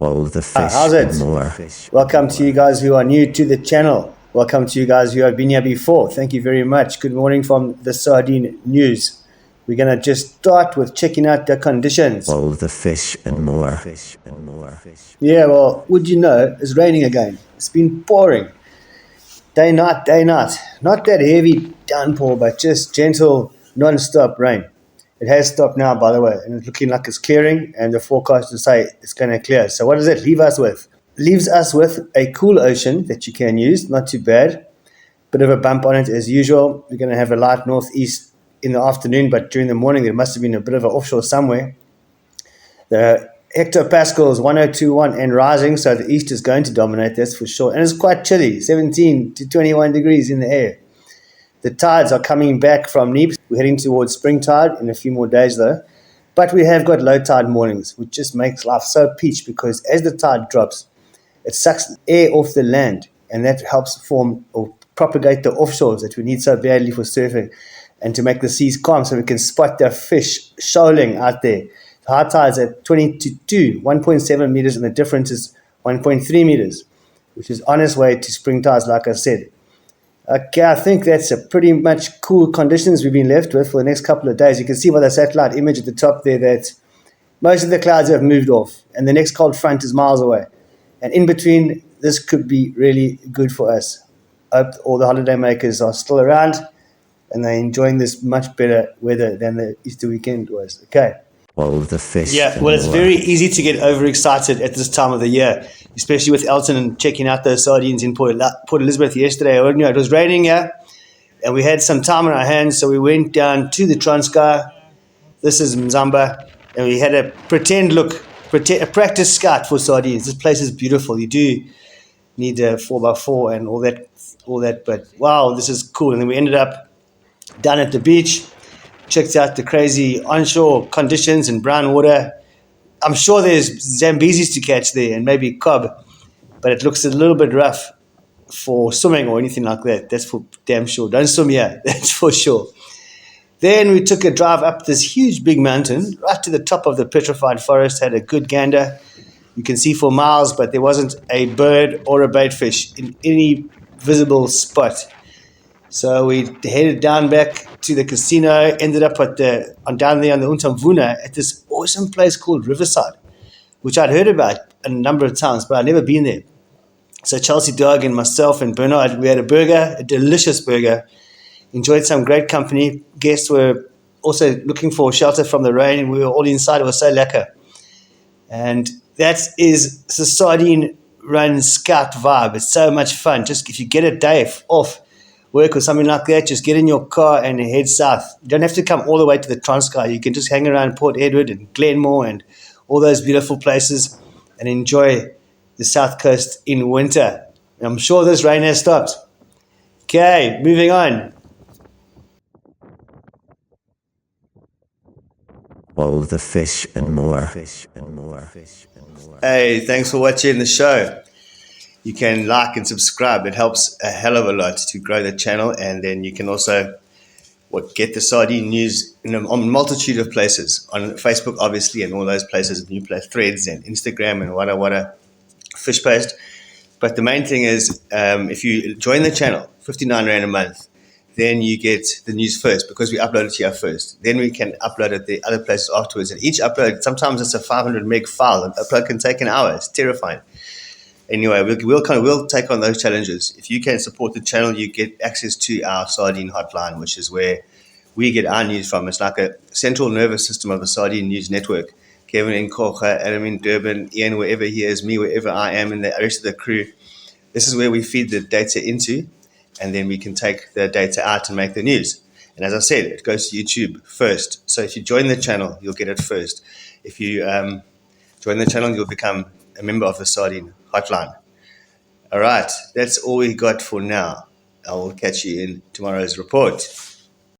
Whoa, the fish How's it? and more. Welcome to you guys who are new to the channel. Welcome to you guys who have been here before. Thank you very much. Good morning from the Sardine News. We're going to just start with checking out the conditions. Whoa, the fish and more. Yeah, well, would you know, it's raining again. It's been pouring. Day, night, day, night. Not that heavy downpour, but just gentle, non-stop rain. It has stopped now, by the way, and it's looking like it's clearing, and the forecasters say it's going to clear. So what does it leave us with? Leaves us with a cool ocean that you can use, not too bad. Bit of a bump on it as usual. We're going to have a light northeast in the afternoon, but during the morning there must have been a bit of an offshore somewhere. The hectopascal is 1021 and rising, so the east is going to dominate, that's for sure. And it's quite chilly, 17 to 21 degrees in the air. The tides are coming back from Neeps. We're heading towards spring tide in a few more days though. But we have got low tide mornings, which just makes life so peach because as the tide drops, it sucks air off the land, and that helps form or propagate the offshores that we need so badly for surfing and to make the seas calm so we can spot the fish shoaling out there. The high tide's at 22, 1.7 meters, and the difference is 1.3 meters, which is on its way to spring tides, like I said. Okay, I think that's a pretty much cool conditions we've been left with for the next couple of days. You can see by the satellite image at the top there that most of the clouds have moved off, and the next cold front is miles away. And in between, this could be really good for us. I hope all the holiday makers are still around and they're enjoying this much better weather than the Easter weekend was. Okay. Whoa, the fish. Yeah, well, it's very easy to get overexcited at this time of the year, especially with Elton and checking out those sardines in Port Elizabeth yesterday. It was raining here, and we had some time on our hands, so we went down to the Transkei. This is Mzamba, and we had a a practice scout for sardines. This place is beautiful. You do need a 4x4 and all that, but wow, this is cool. And then we ended up down at the beach, checked out the crazy onshore conditions and brown water. I'm sure there's Zambesis to catch there and maybe cob, but it looks a little bit rough for swimming or anything like that. That's for damn sure. Don't swim here, that's for sure. Then we took a drive up this huge big mountain, right to the top of the petrified forest, had a good gander. You can see for miles, but there wasn't a bird or a baitfish in any visible spot. So we headed down back to the casino, ended up down there on the Untamvuna at this awesome place called Riverside, which I'd heard about a number of times, but I'd never been there. So Chelsea Dog and myself and Bernard, we had a burger, a delicious burger, enjoyed some great company. Guests were also looking for shelter from the rain. We were all inside. It was so lekker. And that is the Sardine Run Scout vibe. It's so much fun. Just if you get a day off work or something like that, just get in your car and head south. You don't have to come all the way to the Transkei. You can just hang around Port Edward and Glenmore and all those beautiful places and enjoy the south coast in winter. And I'm sure this rain has stopped. Okay, moving on. Whoa, the fish and more. Hey, thanks for watching the show. You can like and subscribe. It helps a hell of a lot to grow the channel. And then you can also get the Sardine news in a multitude of places. On Facebook, obviously, and all those places. New place, Threads and Instagram and wada fish post. But the main thing is, if you join the channel, 59 Rand a month, then you get the news first because we upload it here first. Then we can upload it the other places afterwards. And each upload, sometimes it's a 500 meg file. An upload can take an hour. It's terrifying. Anyway, we'll take on those challenges. If you can support the channel, you get access to our Sardine hotline, which is where we get our news from. It's like a central nervous system of the Sardine News Network. Kevin in Kocha, Adam in Durban, Ian wherever he is, me wherever I am, and the rest of the crew. This is where we feed the data into, and then we can take the data out and make the news. And as I said, it goes to YouTube first. So if you join the channel, you'll get it first. If you join the channel, you'll become a member of the Sardine hotline. All right, that's all we got for now. I will catch you in tomorrow's report.